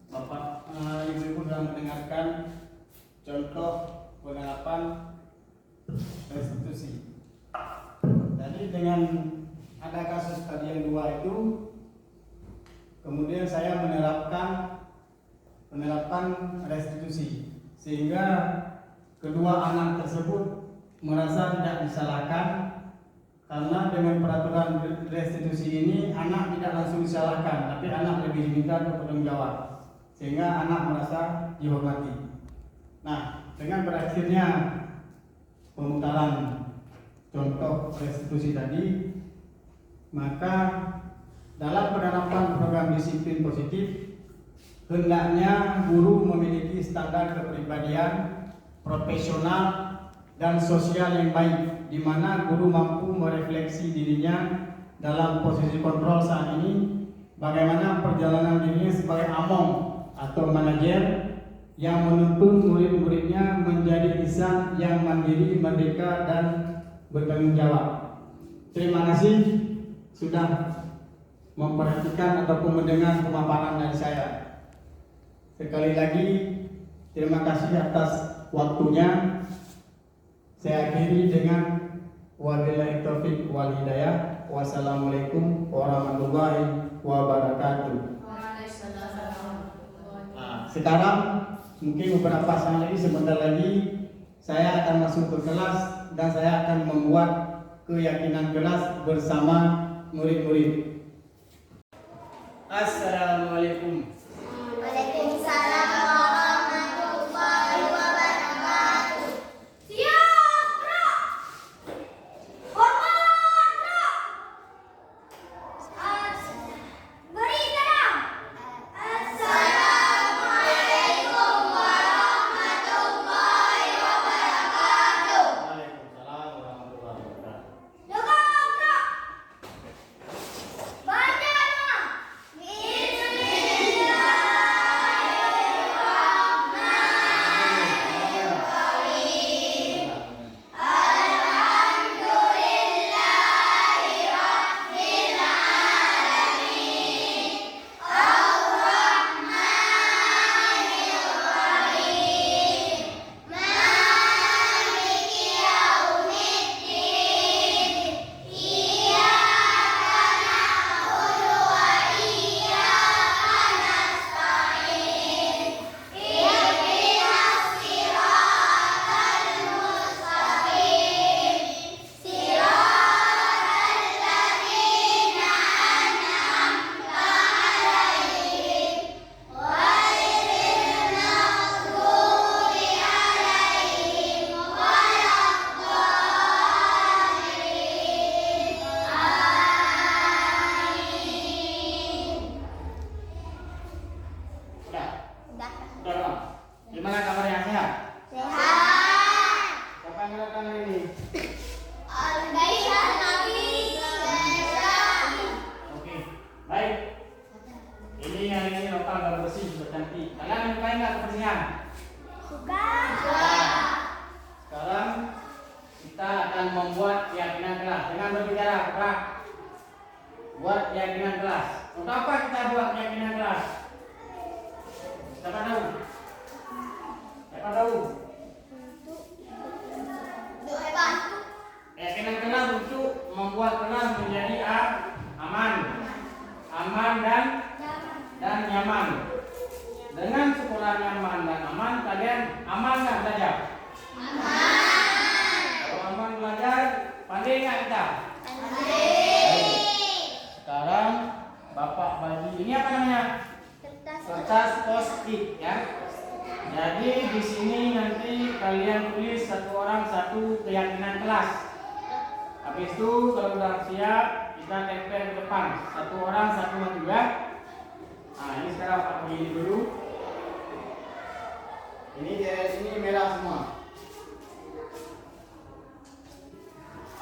Bapak Ibu sudah mendengarkan contoh penerapan restitusi. Jadi dengan ada kasus tadi yang 2 itu, kemudian saya penerapan restitusi, sehingga kedua anak tersebut merasa tidak disalahkan, karena dengan peraturan restitusi ini anak tidak langsung disalahkan, tapi anak lebih diminta untuk bertanggung jawab, sehingga anak merasa dihormati. Nah, dengan berakhirnya pemutaran contoh restitusi tadi, maka dalam penerapan program disiplin positif, hendaknya guru memiliki standar kepribadian profesional dan sosial yang baik, di mana guru mampu merefleksi dirinya dalam posisi kontrol saat ini, bagaimana perjalanan dirinya sebagai among atau manajer yang menuntun murid-muridnya menjadi insan yang mandiri, merdeka, dan bertanggung jawab. Terima kasih sudah memperhatikan ataupun mendengar pemaparan dari saya. Sekali lagi terima kasih atas waktunya. Saya akhiri dengan wabillahi taufik wal hidayah. Wassalamualaikum warahmatullahi wabarakatuh. Nah, sekarang mungkin beberapa saat lagi, sebentar lagi saya akan masuk ke kelas dan saya akan membuat keyakinan kelas bersama murid-murid. Assalamualaikum. Waalaikumsalam warahmatullahi wabarakatuh. Siap, Bro. Hormat, Bro. Beri salam. Assalamualaikum warahmatullahi wabarakatuh. Waalaikumsalam warahmatullahi wabarakatuh. Doa, Bro. Baca doa. Gimana kabarnya, sehat? Sehat. Siapa yang datang hari ini? Al-Baisah Nabi. Oke, baik. Ini hari ini lokal dan bersih, sudah cantik. Kalian menyukai nggak kebersihan? Suka. Sekarang kita akan membuat keyakinan kelas dengan berbicara, Pak. Buat keyakinan kelas. Untuk apa kita buat keyakinan kelas? Siapa tahu? Siapa tahu? Untuk hebat. Keyakinan kelas untuk membuat kelas menjadi aman dan nyaman. Dengan sekolah nyaman dan aman, kalian aman nggak belajar? Aman. Kalau aman belajar, pandai nggak kita? Pandai. Sekarang Bapak bagi ini apa namanya? Kertas post-it ya. Jadi di sini nanti kalian tulis satu orang satu keyakinan kelas. Habis itu kalau sudah siap kita tempel ke depan. Satu orang satu juga. Nah ini sekarang Pak begini dulu. Ini merah semua.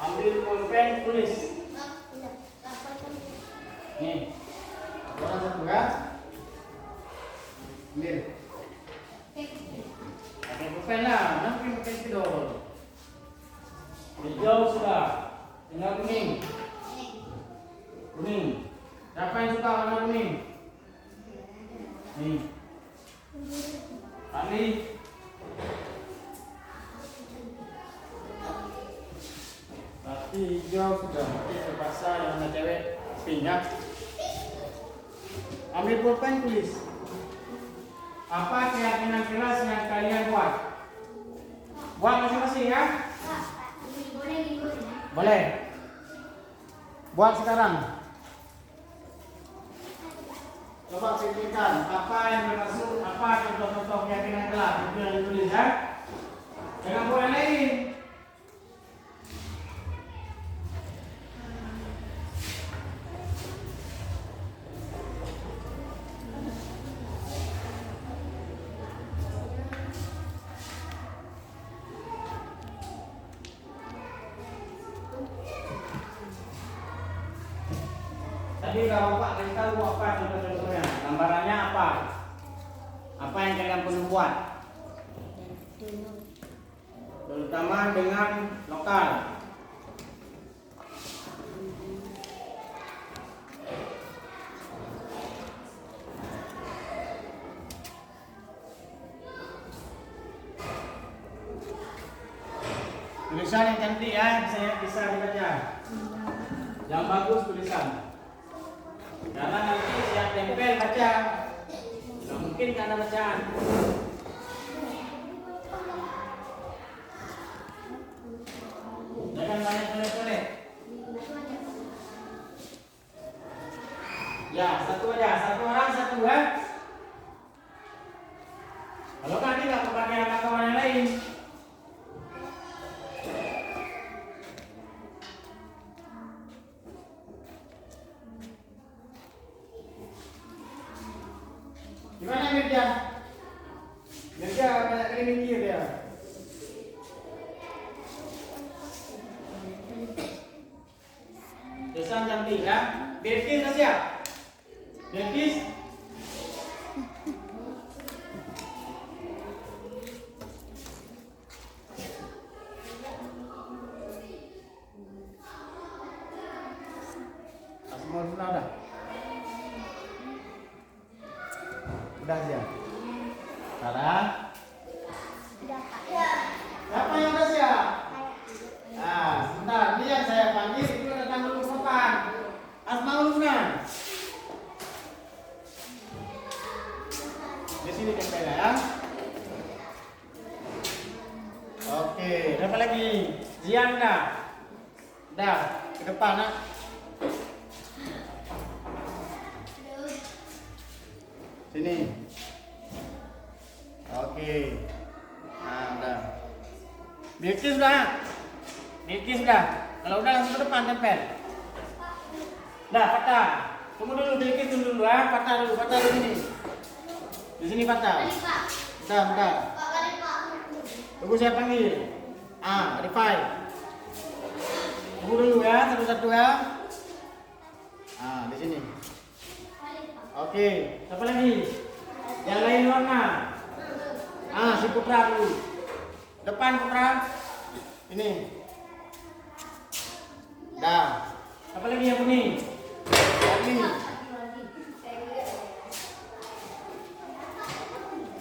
Ambil pulpen tulis. Nih. Satu orang satu ya. Ambil. Pakai pulpen lah, nanti pakai spidol. Hijau sudah, tinggal kuning. Kuning. Siapa yang suka warna kuning? Nih. Kali. Tapi hijau sudah terpaksa yang mana cewek pink ya. Ambil pulpen tulis. Apa keyakinan kelas yang kalian buat? Buat masing-masing ya? Boleh. Buat sekarang. Coba pikirkan apa yang bermaksud, apa contoh-contoh keyakinan kelas itu yang ditulis ya. Jangan buat yang lain. Tadi udah Bapak kasih tahu apa contoh-contohnya, gambarannya apa? Apa yang kalian perlu buat? Terutama dengan lokal. Tulisan yang cantik ya, saya bisa dibaca. Yang bagus tulisan. Karena nanti siap tempel baca. Nggak mungkin karena bacaan. Jangan banyak coret-coret. Ya, satu aja, satu orang satu ya. Kalau kan tidak kepakai anak kawan yang lain. Gimana Mirja? Mirja banyak kali mikir dia. Tulisan cantik ya. Bilkis sudah siap? Bilkis? Semua sudah dah. Udah siap. Sekarang siapa yang udah siap? Nah, sebentar, ini yang saya panggil itu datang dulu ke depan. Asmaul Husna. Di sini tempel ya. Oke, apa lagi? Zian dah. Dah, ke depan nak. Sini. Oke. Nah, udah. Bilkis sudah. Bilkis sudah. Kalau udah langsung ke depan tempel. Dah, patah. Tunggu dulu Bilkis dulu ya. Patah dulu sini. Di sini patah. Bentar. Tunggu saya panggil. Verify. Tunggu dulu ya, satu-satu ya. Di sini. Oke, siapa lagi? Yang lain warna. Si Putra dulu. Depan Putra. Ini. Dah. Apa lagi yang kuning? Ini.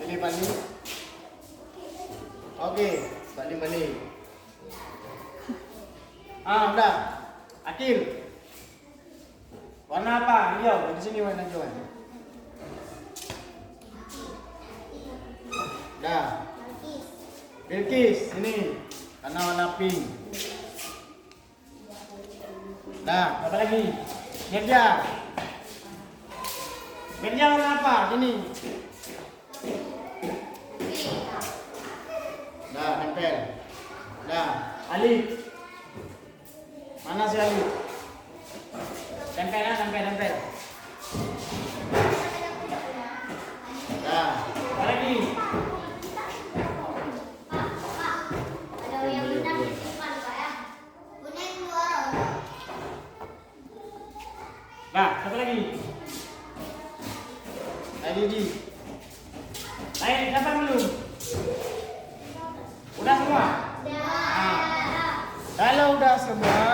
Ini balik. Oke, balik. Udah. Akil. Warna apa? Hijau. Di sini warna hijau. Dah. Bilkis, ini karena warna pink. Dah, apa lagi? Mirja. Mirja warna apa? Ini. Dah, tempel. Dah, Alif. Mana si Alif? Tempel. Dah, apa lagi? Nah, satu lagi. LED. Lain, dapat belum? Udah semua? Kalau udah semua,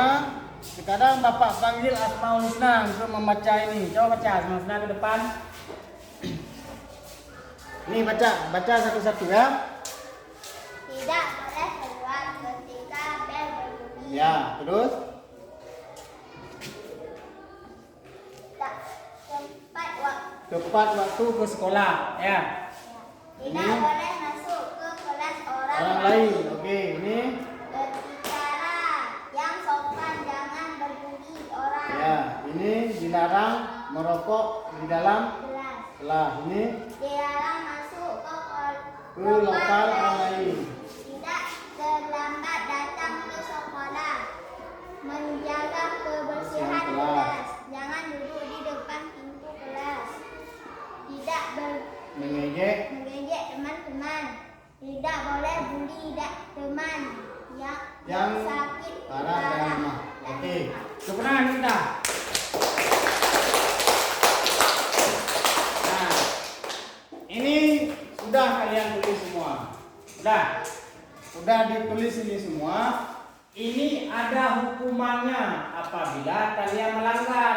sekarang Bapak panggil Asmaul Husna untuk membaca ini. Coba baca Asmaul Husna ke depan. Nih baca satu-satu ya. Tidak boleh keluar ketika bel berbunyi. Ya, terus tepat waktu ke sekolah ya. Tidak boleh masuk ke kelas Orang lain. Oke, ini berbicara yang sopan, jangan berbunyi orang. ya, ini dilarang merokok di dalam Kelas. kelas. Ini Dilarang masuk ke lokal orang lain. Tidak terlambat datang ke sekolah. Menjaga kebersihan kelas. Jangan duduk di depan pintu kelas. Tidak Mengejek mengejek teman-teman. Tidak boleh bully teman yang sakit parah dan lemah. Oke, Kebenaran kita. Nah, ini sudah kalian tulis semua. Sudah ditulis ini semua. Ini ada hukumannya apabila kalian melanggar.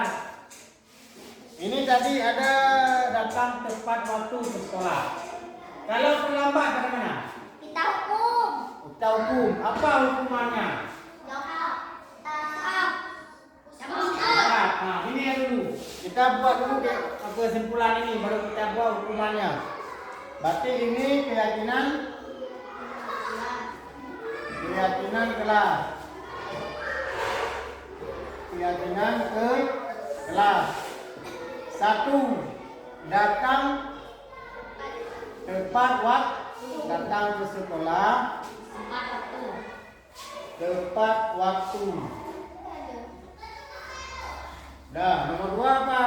ini tadi ada Datang tepat waktu ke sekolah. Kalau terlambat bagaimana? kita hukum. kita hukum. Apa hukumannya? Nah, ini ya dulu. Kita buat dulu Kesimpulan ini baru kita buat hukumannya. berarti ini keyakinan kelas. Keyakinan ke kelas. 1. Datang tepat waktu. Datang ke sekolah tepat waktu. Dah, nomor 2 apa?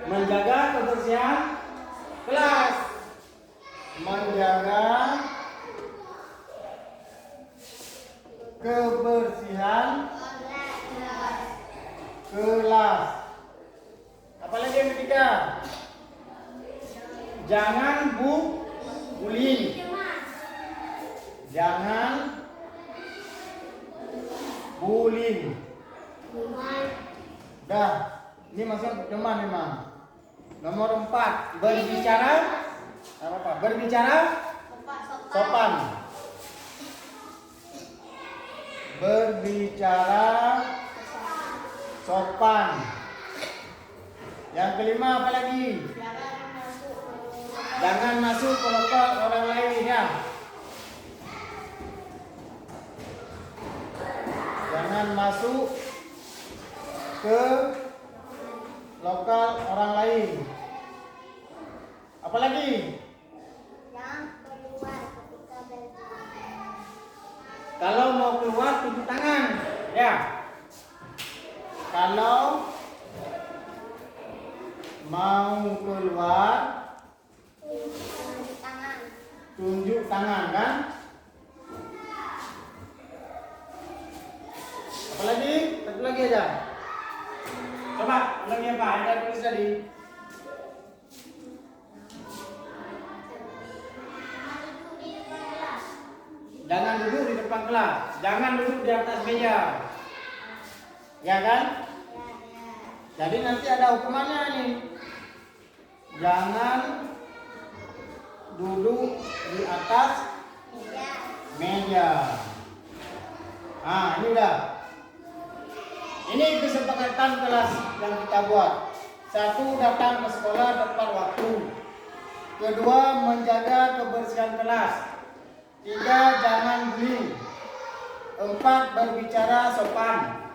Menjaga kebersihan kelas. Menjaga kebersihan kelas. Apalagi yang ketiga? Jangan bullying. Jangan bullying. Dah, ini masuk teman memang. Nomor 4, berbicara apa? Berbicara sopan. Berbicara sopan. Yang kelima apa lagi? Jangan masuk ke lokal orang lain ya. Jangan masuk ke lokal orang lain. Apalagi? Jangan keluar ketika berbunyi. Kalau mau keluar tunjuk tangan, ya. Kalau mau keluar Tangan. tunjuk tangan kan? Apalagi? Satu lagi aja. Coba ulangi apa? Ada tulis tadi. Jangan duduk di depan kelas. Jangan duduk di atas meja. Ya kan? Jadi nanti ada hukumannya nih. Jangan duduk di atas meja. Ah, ini udah. Ini kesepakatan kelas yang kita buat. 1. Datang ke sekolah tepat waktu. 2. Menjaga kebersihan kelas. 3. Jangan bullying. 4. Berbicara sopan.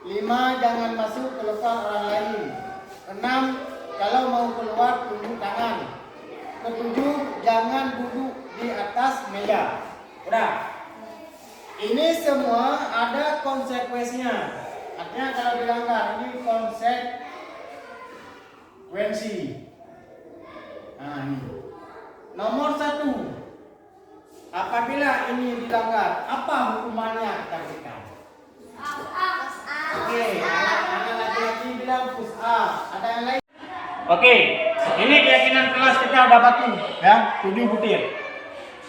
5. Jangan masuk ke lokal orang lain. 6. Kalau mau keluar tunjuk tangan. 7. Jangan duduk di atas meja. Udah. Ini semua ada konsekuensinya. Artinya kalau dilanggar ini konsekuensi. Nah ini. Nomor 1. Apabila ini dilanggar, apa hukumannya kita berikan? Oke, anak laki-laki bilang push up. Ada yang lain? Oke, ini keyakinan kelas kita udah batu ya, 7 butir.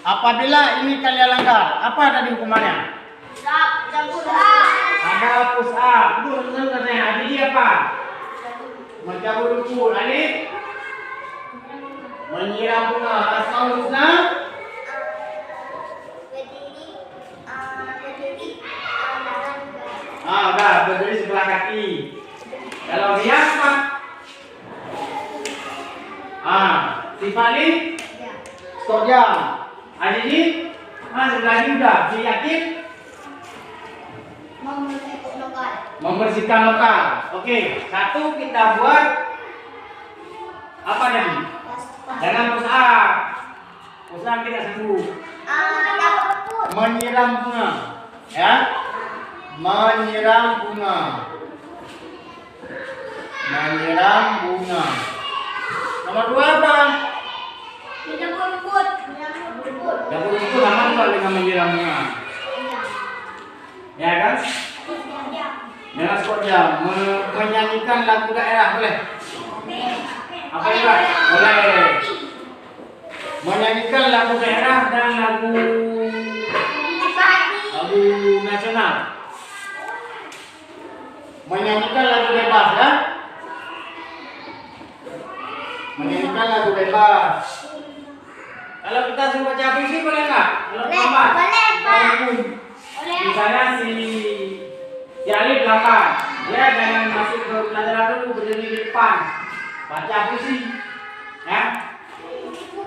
Apabila ini kalian langgar, apa tadi hukumannya? Ada push up. Itu sebenarnya Adiji apa? Mencabut buku. Alif Menyiram bunga. Asmaul husna. Berdiri Udah berdiri sebelah kaki. Kalau rias apa? Sifali stop jam. Adini sebelah ini udah. Jadi yakin? Membersihkan lokal. Oke, satu kita buat apa tadi? Jangan push up. Push up tidak sembuh. Menyiram bunga, ya. Menyiram bunga. Menyiram bunga. Nomor 2 apa? Dapur rumput aman kalau dengan menyiram bunga. Ya kan? Jangan sport jam. Menyanyikan lagu daerah boleh? Apa juga? Boleh. Menyanyikan lagu daerah dan lagu nasional. Menyanyikan lagu bebas, ya? Menyanyikan lagu bebas. Kalau kita suruh baca puisi boleh nggak? Kalau lambat. Misalnya si Alif lambat, dia jangan masuk ke pelajaran dulu, berdiri di depan, baca puisi, ya?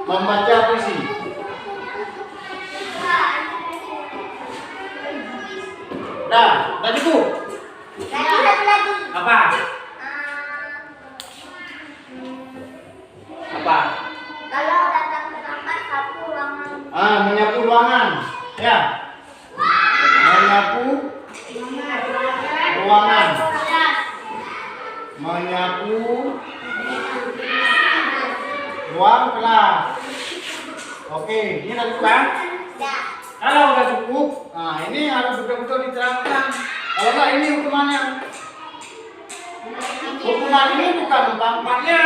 Membaca puisi. Dah cukup. lagi. Apa? Apa? Kalau datang ke tempat sapu ruangan. Menyapu ruangan, ya. Menyapu ruangan. Menyapu ruang kelas. Oke, ini udah cukup kan? Dah. Kalau udah cukup, ini harus betul-betul diterangkan. Kalau enggak ini hukumannya. Hukuman ini bukan tempatnya.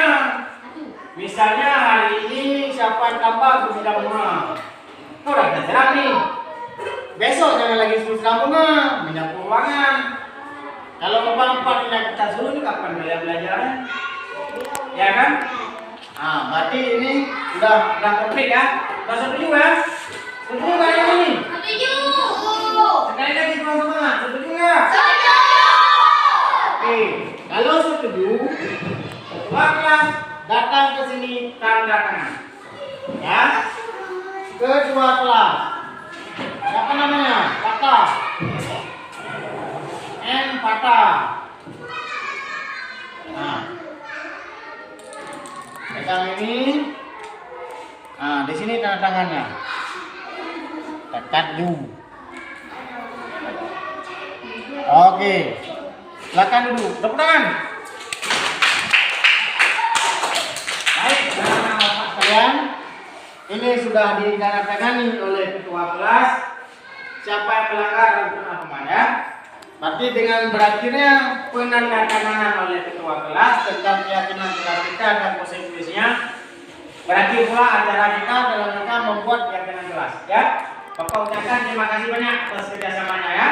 Misalnya hari ini siapa yang tambah siram bunga. Udah kita serang nih. Besok jangan lagi suruh siram bunga, menyapu ruangan. Kalau tempat-tempatnya kita suruh ini kapan kalian belajarnya? Ya kan? Berarti ini udah komplit ya. Udah setuju ya? Setuju nggak yang ini? Sekali lagi teman semangat, setuju nggak? Oke, kalau setuju, ketua kelas datang ke sini tanda tangan. Ya, ketua kelas. Siapa namanya? Patah. M Patah. Pegang ini. Di sini tanda tangannya. Tekan dulu. Oke. Silakan duduk. Tepuk tangan. Baik, Bapak sekalian, ini sudah ditandatangani oleh ketua kelas. Siapa yang melanggar hukum hukuman ya? Berarti dengan berakhirnya penandatanganan oleh ketua kelas tentang keyakinan kelas kita dan konsekuensinya, berakhir pula acara kita dalam rangka membuat keyakinan kelas. Ya, Bapak ucapkan terima kasih banyak atas kerjasamanya ya.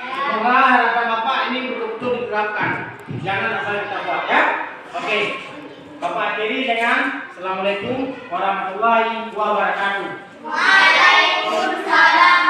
Semoga harapan Bapak ini betul-betul diterapkan. Jangan asal kita buat ya. Oke, Bapak akhiri dengan Assalamualaikum warahmatullahi wabarakatuh. Waalaikumsalam.